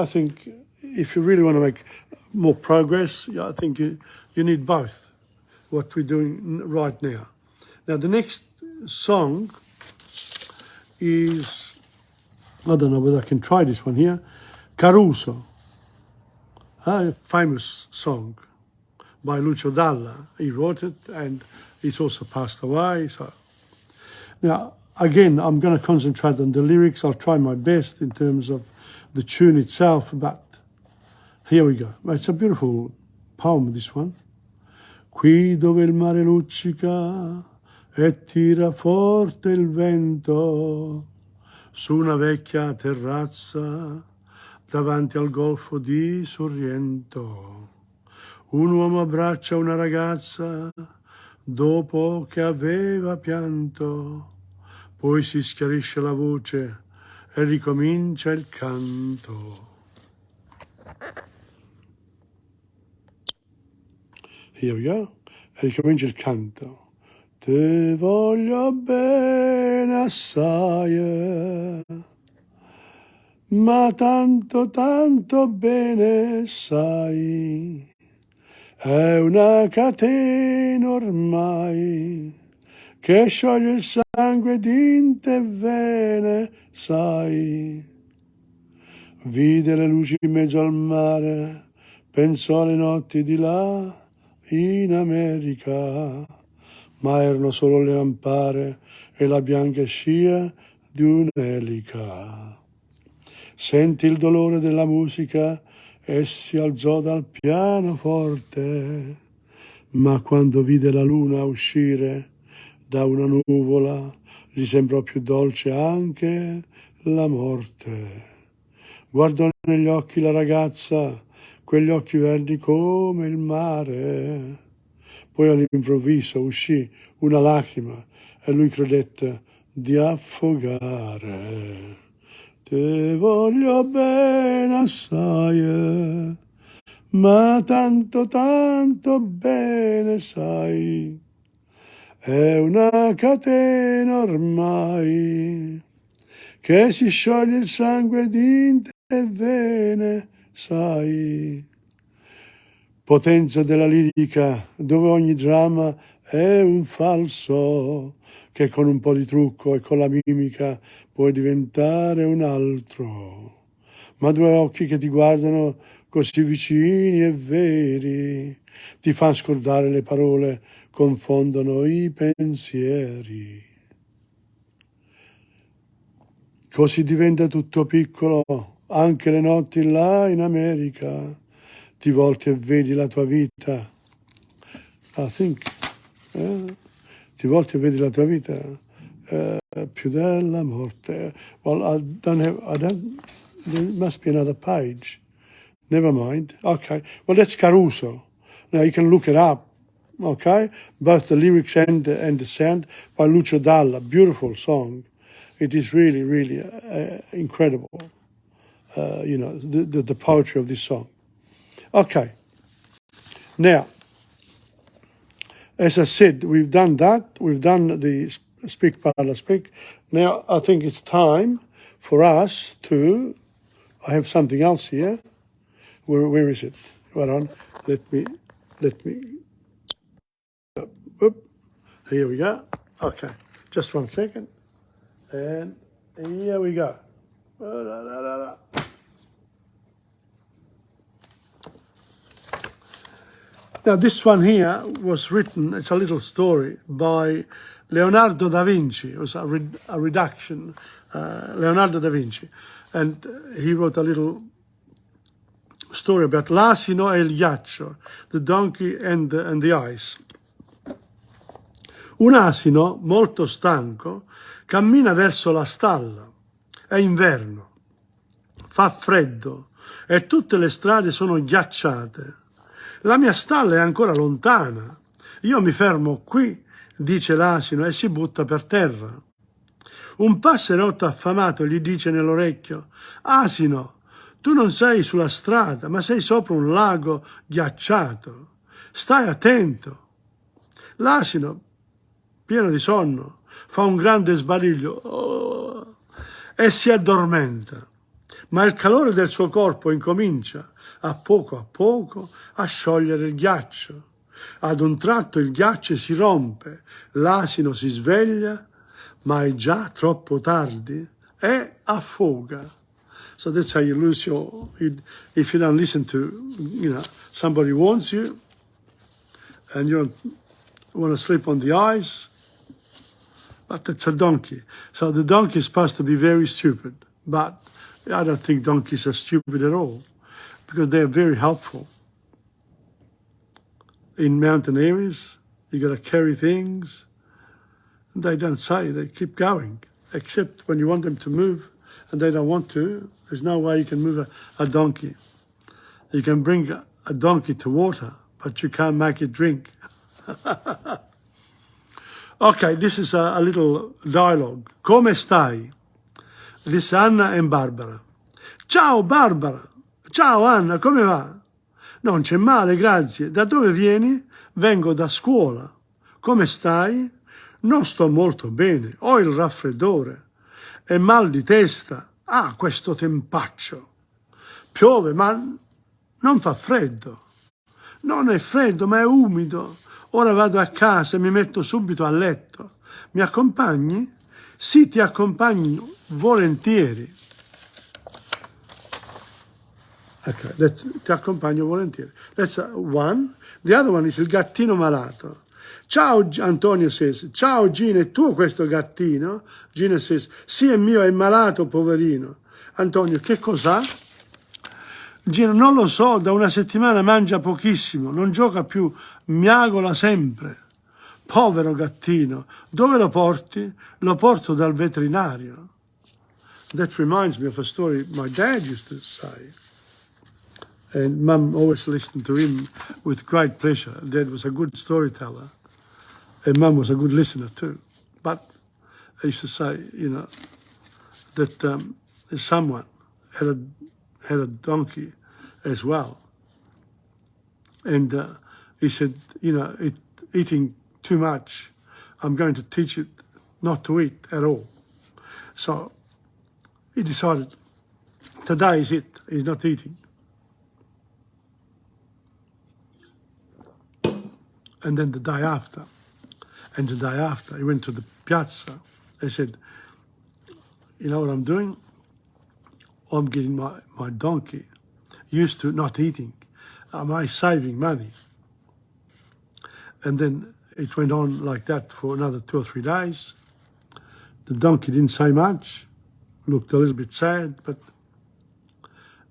think if you really want to make more progress, I think you need both, what we're doing right now. Now, the next song is, I don't know whether I can try this one here, Caruso, a famous song by Lucio Dalla. He wrote it and he's also passed away. So now, again, I'm going to concentrate on the lyrics. I'll try my best in terms of the tune itself, but here we go. It's a beautiful poem, this one. Qui dove il mare luccica e tira forte il vento, su una vecchia terrazza davanti al golfo di Sorrento, un uomo abbraccia una ragazza dopo che aveva pianto, poi si schiarisce la voce e ricomincia il canto. Here we go. E ricomincia il canto. Te voglio bene assai, ma tanto, tanto bene sai, è una catena ormai, che scioglie il sangue di te vene, sai. Vide le luci in mezzo al mare, pensò alle notti di là in America, ma erano solo le lampare e la bianca scia di un'elica. Sentì il dolore della musica e si alzò dal pianoforte, ma quando vide la luna uscire da una nuvola, gli sembrò più dolce anche la morte. Guardò negli occhi la ragazza, quegli occhi verdi come il mare. Poi all'improvviso uscì una lacrima e lui credette di affogare. Te voglio bene assai, ma tanto, tanto bene sai, è una catena ormai, che si scioglie il sangue di te vene, sai. Potenza della lirica, dove ogni dramma è un falso, che con un po' di trucco e con la mimica puoi diventare un altro. Ma due occhi che ti guardano così vicini e veri, ti fanno scordare le parole, confondono i pensieri. Così diventa tutto piccolo, anche le notti là in America. Ti volti e vedi la tua vita. Ti volti e vedi la tua vita più della morte. Well, there must be another page. Never mind. Okay. Well, that's Caruso. Now you can look it up. Okay. Both the lyrics and the sound by Lucio Dalla. Beautiful song. It is really, really incredible. The poetry of this song. Okay. Now, as I said, we've done that. We've done the Speak, Parla, Speak. Now, I think it's time for us to... I have something else here. Where is it? Hold on. Let me... Oop. Here we go. Okay. Just 1 second. And here we go. Now, this one here was written, it's a little story, by Leonardo da Vinci. It was a reduction, Leonardo da Vinci. And he wrote a little story about l'asino e il ghiaccio, the donkey and the ice. Un asino, molto stanco, cammina verso la stalla. È inverno, fa freddo e tutte le strade sono ghiacciate. La mia stalla è ancora lontana. Io mi fermo qui, dice l'asino, e si butta per terra. Un passerotto affamato gli dice nell'orecchio: asino, tu non sei sulla strada, ma sei sopra un lago ghiacciato. Stai attento. L'asino, pieno di sonno, fa un grande sbadiglio e si addormenta. Ma il calore del suo corpo incomincia a poco a sciogliere il ghiaccio. Ad un tratto il ghiaccio si rompe, l'asino si sveglia, ma è già troppo tardi e affoga. So that's how you lose if you don't listen to, somebody warns you and you don't want to sleep on the ice, but that's a donkey. So the donkey is supposed to be very stupid, but I don't think donkeys are stupid at all, because they are very helpful. In mountain areas, you got to carry things, and they don't say, they keep going, except when you want them to move, and they don't want to. There's no way you can move a donkey. You can bring a donkey to water, but you can't make it drink. Okay, this is a little dialogue. Come stai? This Anna and Barbara. Ciao Barbara, ciao Anna, come va? Non c'è male, grazie. Da dove vieni? Vengo da scuola. Come stai? Non sto molto bene, ho il raffreddore e mal di testa. Ah, questo tempaccio. Piove, ma non fa freddo. Non è freddo, ma è umido. Ora vado a casa e mi metto subito a letto. Mi accompagni? Sì, ti accompagno volentieri. Okay, ti accompagno volentieri. That's one. The other one is il gattino malato. Ciao, Antonio says. Ciao Gina, è tuo questo gattino? Gina says, sì, è mio, è malato, poverino. Antonio, che cos'ha? Gina, non lo so, da una settimana mangia pochissimo, non gioca più, miagola sempre. Povero gattino, dove lo porti? Lo porto dal veterinario. That reminds me of a story my dad used to say. And Mum always listened to him with great pleasure. Dad was a good storyteller, and Mum was a good listener too. But I used to say, you know, that someone had a donkey as well, and he said, you know, eating too much, I'm going to teach it not to eat at all. So he decided today is it. He's not eating. And then the day after, and the day after, he went to the piazza. They said, you know what I'm doing? I'm getting my donkey used to not eating. Am I saving money? And then it went on like that for another 2 or 3 days. The donkey didn't say much, looked a little bit sad, but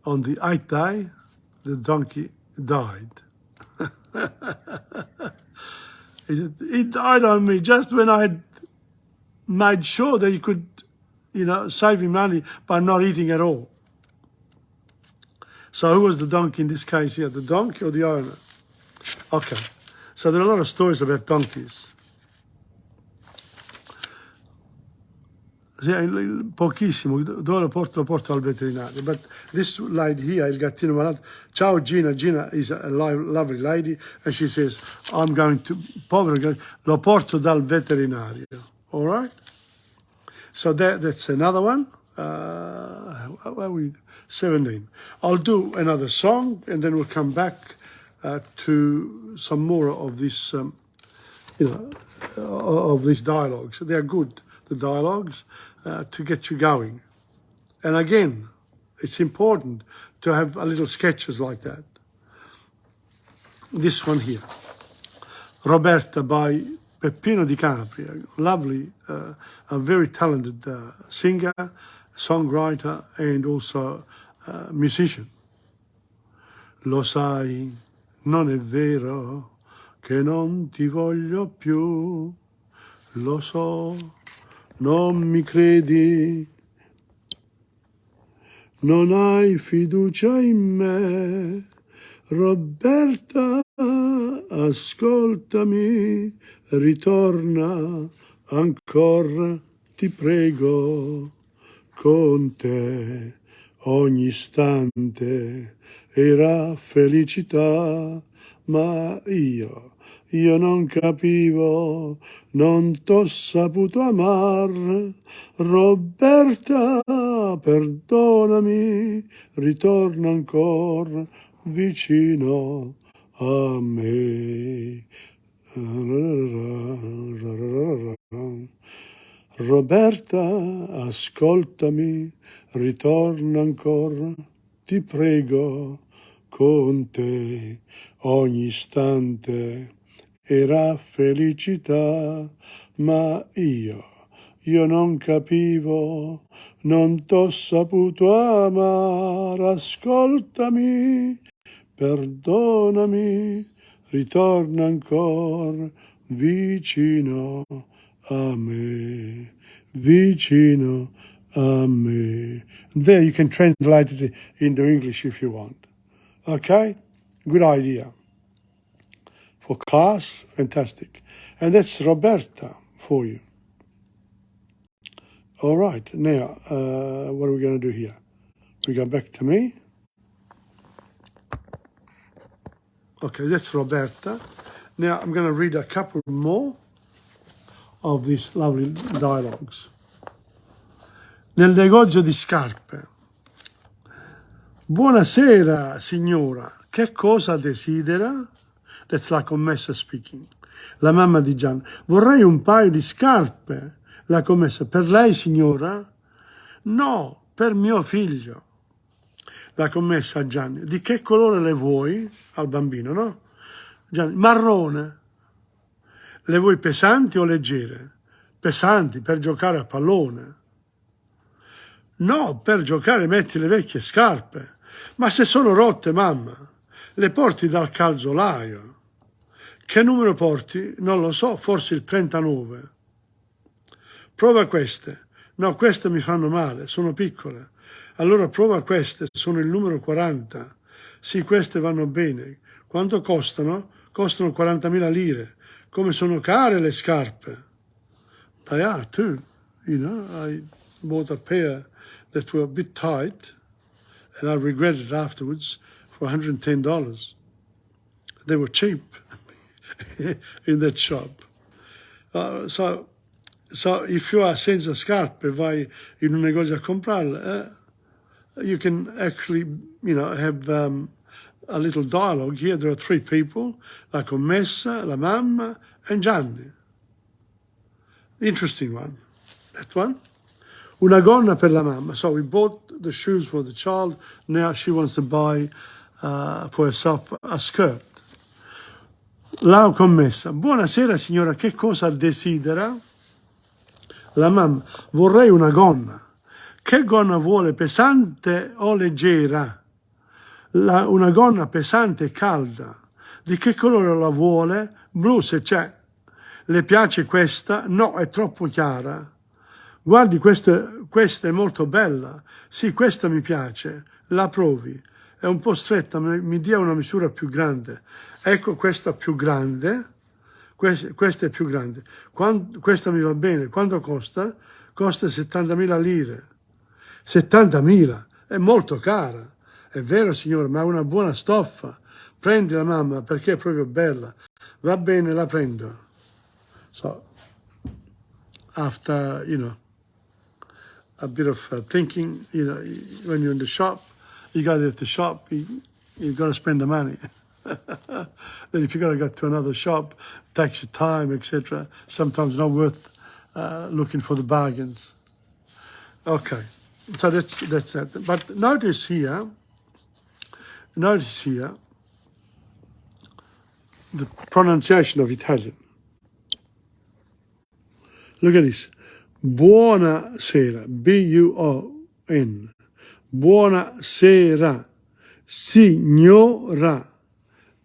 on the 8th day, the donkey died. He died on me just when I made sure that he could, you know, save him money by not eating at all. So who was the donkey in this case here, the donkey or the owner? Okay, so there are a lot of stories about donkeys. Sì, pochissimo, dove lo porto al veterinario. But this lady here, il gattino malato, ciao Gina. Gina is a lovely lady, and she says, I'm going to, povero, lo porto dal veterinario. All right? So that's another one. Where are we? 17. I'll do another song, and then we'll come back to some more of this, you know, of these dialogues. They're good, the dialogues, to get you going. And again, it's important to have a little sketches like that. This one here, Roberta by Peppino Di Capri, a lovely, a very talented singer, songwriter, and also musician. Lo sai, non è vero che non ti voglio più, lo so, non mi credi, non hai fiducia in me, Roberta, ascoltami, ritorna ancora, ti prego, con te ogni istante era felicità, ma io non capivo, non t'ho saputo amar, Roberta, perdonami, ritorna ancora vicino a me. Roberta, ascoltami, ritorna ancora, ti prego, con te ogni istante era felicità, ma io non capivo, non t'ho saputo amar, ascoltami, perdonami, ritorna ancora vicino a me, vicino a me. There you can translate it into English if you want. Okay? Good idea. For class, fantastic. And that's Roberta for you. All right, now, what are we going to do here? We go back to me. Okay, that's Roberta. Now, I'm going to read a couple more of these lovely dialogues. Nel negozio di scarpe. Buonasera, signora. Che cosa desidera? That's la commessa speaking. La mamma di Gian. Vorrei un paio di scarpe. La commessa. Per lei, signora? No, per mio figlio. La commessa a Gianni. Di che colore le vuoi? Al bambino, no? Gianni. Marrone. Le vuoi pesanti o leggere? Pesanti, per giocare a pallone. No, per giocare metti le vecchie scarpe. Ma se sono rotte, mamma, le porti dal calzolaio. Che numero porti? Non lo so, forse il 39. Prova queste. No, queste mi fanno male, sono piccole. Allora prova queste, sono il numero 40. Sì, queste vanno bene. Quanto costano? Costano 40.000 lire. Come sono care le scarpe. They are too. You know, I bought a pair that were a bit tight and I regretted it afterwards for $110. They were cheap in that shop. So if you are senza scarpe, vai in un negozio a comprarle, you can actually, have a little dialogue here. There are three people, la commessa, la mamma, and Gianni. Interesting one, that one. Una gonna per la mamma. So we bought the shoes for the child. Now she wants to buy for herself a skirt. La commessa. Buonasera signora, che cosa desidera? La mamma. Vorrei una gonna. Che gonna vuole, pesante o leggera? Una gonna pesante e calda. Di che colore la vuole? Blu se c'è. Le piace questa? No, è troppo chiara. Guardi, questa è molto bella. Sì, questa mi piace. La provi. È un po' stretta, mi dia una misura più grande. Ecco questa più grande. Questa è più grande. Questa mi va bene. Quanto costa? Costa 70.000 lire. 70.000? È molto cara. È vero, signore, ma è una buona stoffa. Prendi la mamma perché è proprio bella. Va bene, la prendo. So, after, a bit of thinking, when you're in the shop, you go there to shop, you've got to spend the money. Then if you've got to go to another shop, takes your time, etc. Sometimes not worth looking for the bargains. Okay, so that's that. But notice here the pronunciation of Italian. Look at this. Buonasera, B-U-O-N. Buonasera, signora.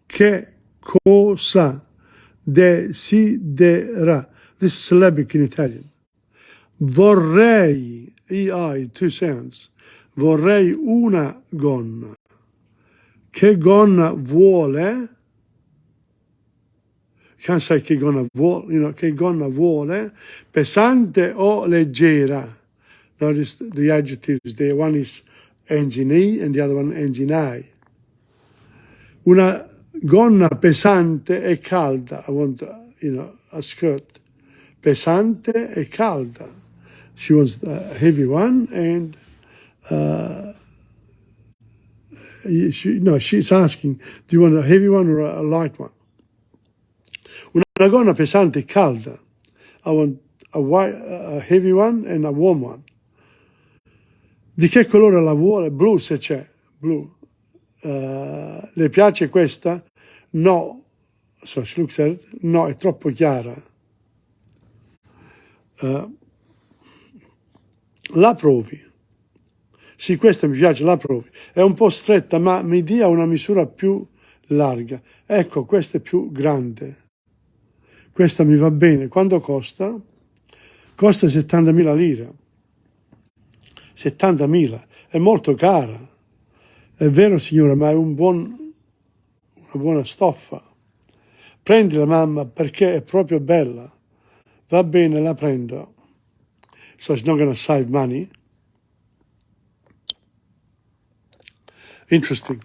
Che cosa desidera? This is syllabic in Italian. Vorrei, E-I, two sounds. Vorrei una gonna. Che gonna vuole? Can't say che gonna vuole, che gonna vuole, pesante o leggera. Notice the adjectives there. One ends in E and the other one ends in I. Una gonna pesante e calda. I want, a skirt. Pesante e calda. She wants a heavy one and she's asking, do you want a heavy one or a light one? Una gonna pesante e calda. I want a heavy one and a warm one. Di che colore la vuole? Blu se c'è. Blu. Le piace questa? No. So she looks at it. No, è troppo chiara. La provi. Sì, questa mi piace, la provi. È un po' stretta, ma mi dia una misura più larga. Ecco, questa è più grande. Questa mi va bene. Quanto costa? Costa 70.000 lire. 70.000. È molto cara. È vero, signora, ma è una buona stoffa. Prendi la mamma perché è proprio bella. Va bene, la prendo. so it's not going to save money. Interesting.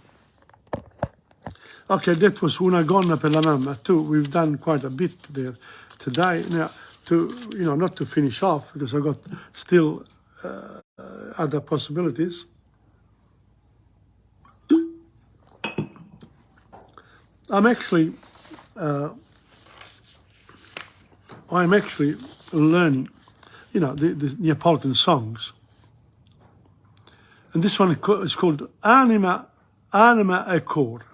Okay, that was Una Gonna per la Mamma too. We've done quite a bit there today. Now, not to finish off, because I've got still other possibilities. I'm actually learning, the Neapolitan songs. And this one is called Anima e Cor.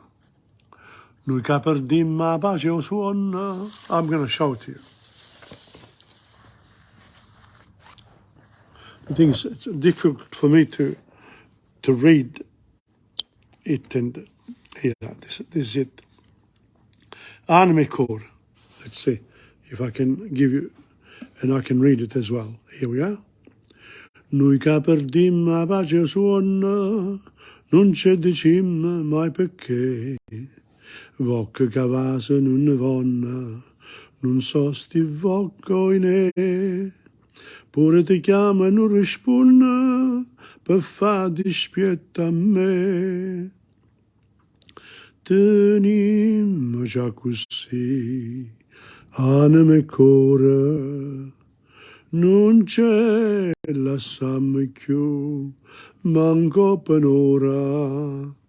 Noi che perdimmo pace o suon. I'm going to show it to you. The thing is, it's difficult for me to read it, and here, this is it. Anima e Cor. Let's see if I can give you, and I can read it as well. Here we are. Noi che perdimmo pace o suon, non c'è dicim mai perché. Vocca che vasa non vonna, non so sti vocco in e. Pure ti chiama e non risponde, per fa dispietta a me. Tenim già così, anima e cuore, non c'è la samma più, manco per ora.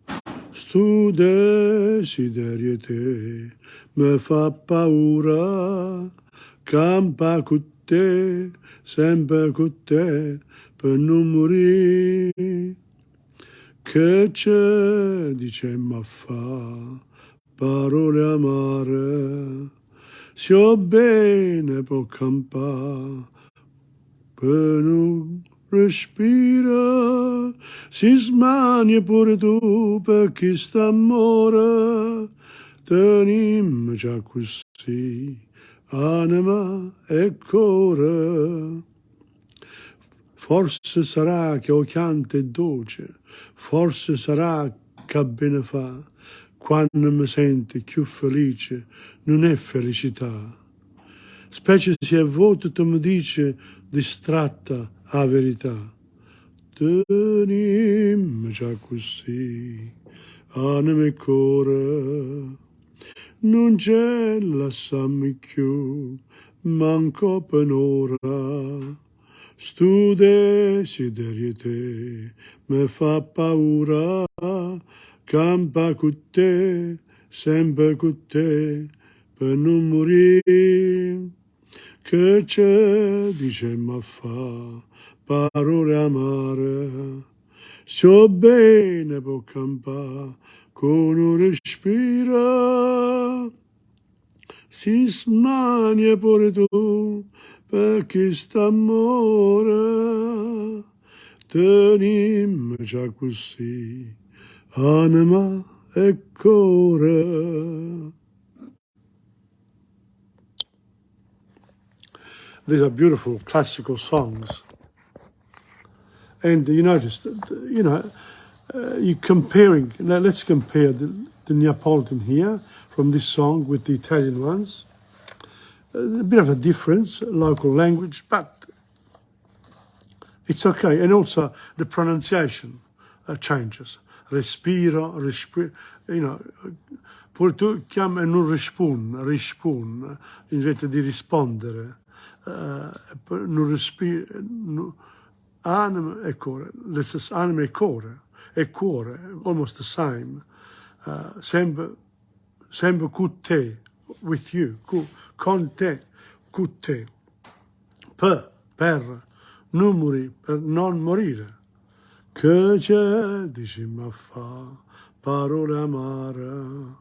Stu desiderio te mi fa paura, campa con te, sempre con te, per non morire. Che c'è, dicemmo a fa, parole amare, si ho bene può campare, per non respira, si smania pure tu per chi sta amore, tenim già così, anima e cuore. Forse sarà che o canta è dolce, forse sarà che bene fa, quando mi sente più felice, non è felicità. Specie se a volte tu mi dice distratta a verità. Tenim già così, anima e cuore, non c'è la sammi più, manco per ora. Stu desiderio te mi fa paura, campa con te, sempre con te, per non morire. Che c'è, dicemmo a fa, parole amare, so bene può campare, con un respiro, si smania pure tu, perché st'amore, tenim già così, anima e cuore. These are beautiful classical songs. And you notice that, you're comparing, now let's compare the Neapolitan here from this song with the Italian ones. A bit of a difference, local language, but it's okay. And also the pronunciation changes. Respiro, pure tu chiama e non rispon, invece di rispondere. Non respiro, anima e cuore. This is anima e cuore, almost the same. Sempre con te, with you, con te, con te. Per non morire. Che c'è, dici ma fa, parole amare.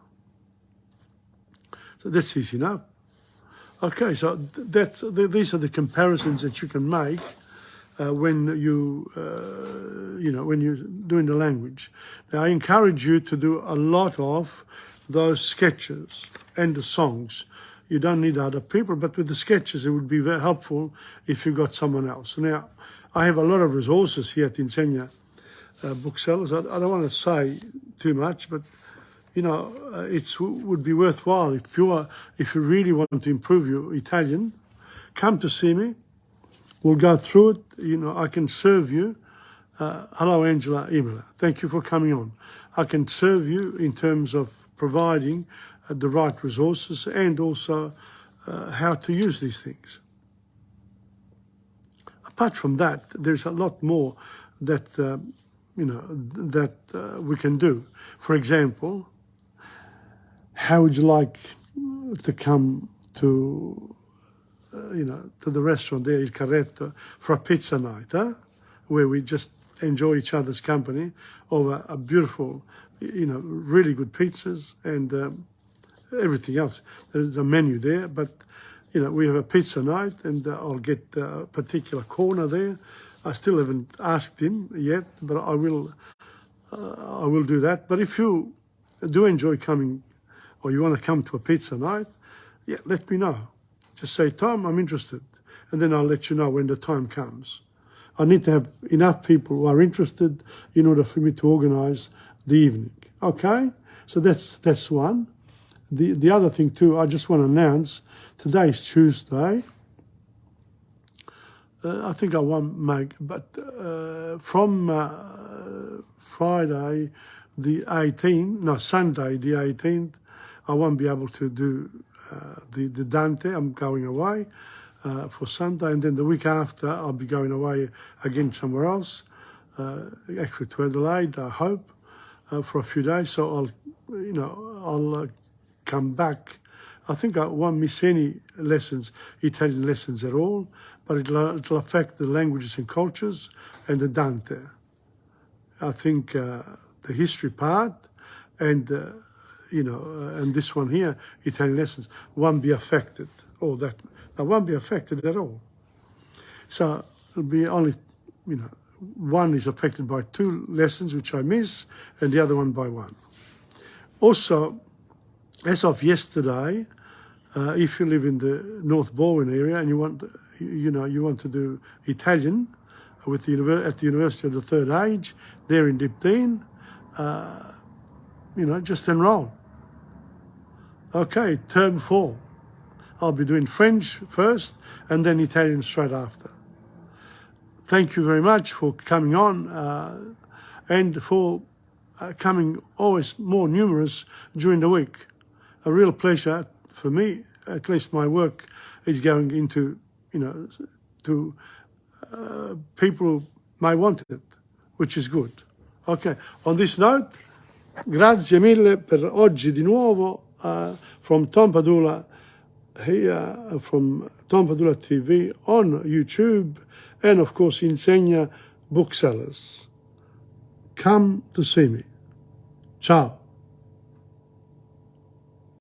So that's easy enough. Okay, so these are the comparisons that you can make when when you're doing the language. Now, I encourage you to do a lot of those sketches and the songs. You don't need other people, but with the sketches, it would be very helpful if you got someone else. Now, I have a lot of resources here at Insegna Booksellers. I don't want to say too much, but it would be worthwhile if you really want to improve your Italian. Come to see me. We'll go through it. You know, I can serve you. Hello, Angela Imola. Thank you for coming on. I can serve you in terms of providing the right resources and also how to use these things. Apart from that, there's a lot more that, we can do. For example, how would you like to come to, to the restaurant there, Il Carretto, for a pizza night, where we just enjoy each other's company over a beautiful, really good pizzas and everything else. There's a menu there, but, we have a pizza night and I'll get a particular corner there. I still haven't asked him yet, but I will do that. But if you do enjoy coming or you want to come to a pizza night, yeah, let me know. Just say, Tom, I'm interested. And then I'll let you know when the time comes. I need to have enough people who are interested in order for me to organise the evening. Okay? So that's one. The other thing too, I just want to announce, today is Tuesday. I think I won't make, but from Friday the 18th, no, Sunday the 18th, I won't be able to do the Dante. I'm going away for Sunday, and then the week after I'll be going away again somewhere else, actually to Adelaide, I hope, for a few days. So I'll come back. I think I won't miss any lessons, Italian lessons at all, but it'll affect the languages and cultures and the Dante. I think the history part and and this one here, Italian lessons, won't be affected. Oh, that won't be affected at all. So it'll be only, one is affected by 2 lessons, which I miss, and the other one by 1. Also, as of yesterday, if you live in the North Baldwin area and you want to do Italian at the University of the Third Age, there in Dipteen, just enroll. Okay, term 4. I'll be doing French first and then Italian straight after. Thank you very much for coming on and for coming always more numerous during the week. A real pleasure for me. At least my work is going into, to people who might want it, which is good. Okay, on this note, grazie mille per oggi di nuovo from Tom Padula here, from TomPadulaTV on YouTube, and of course Insegna Booksellers. Come to see me. Ciao.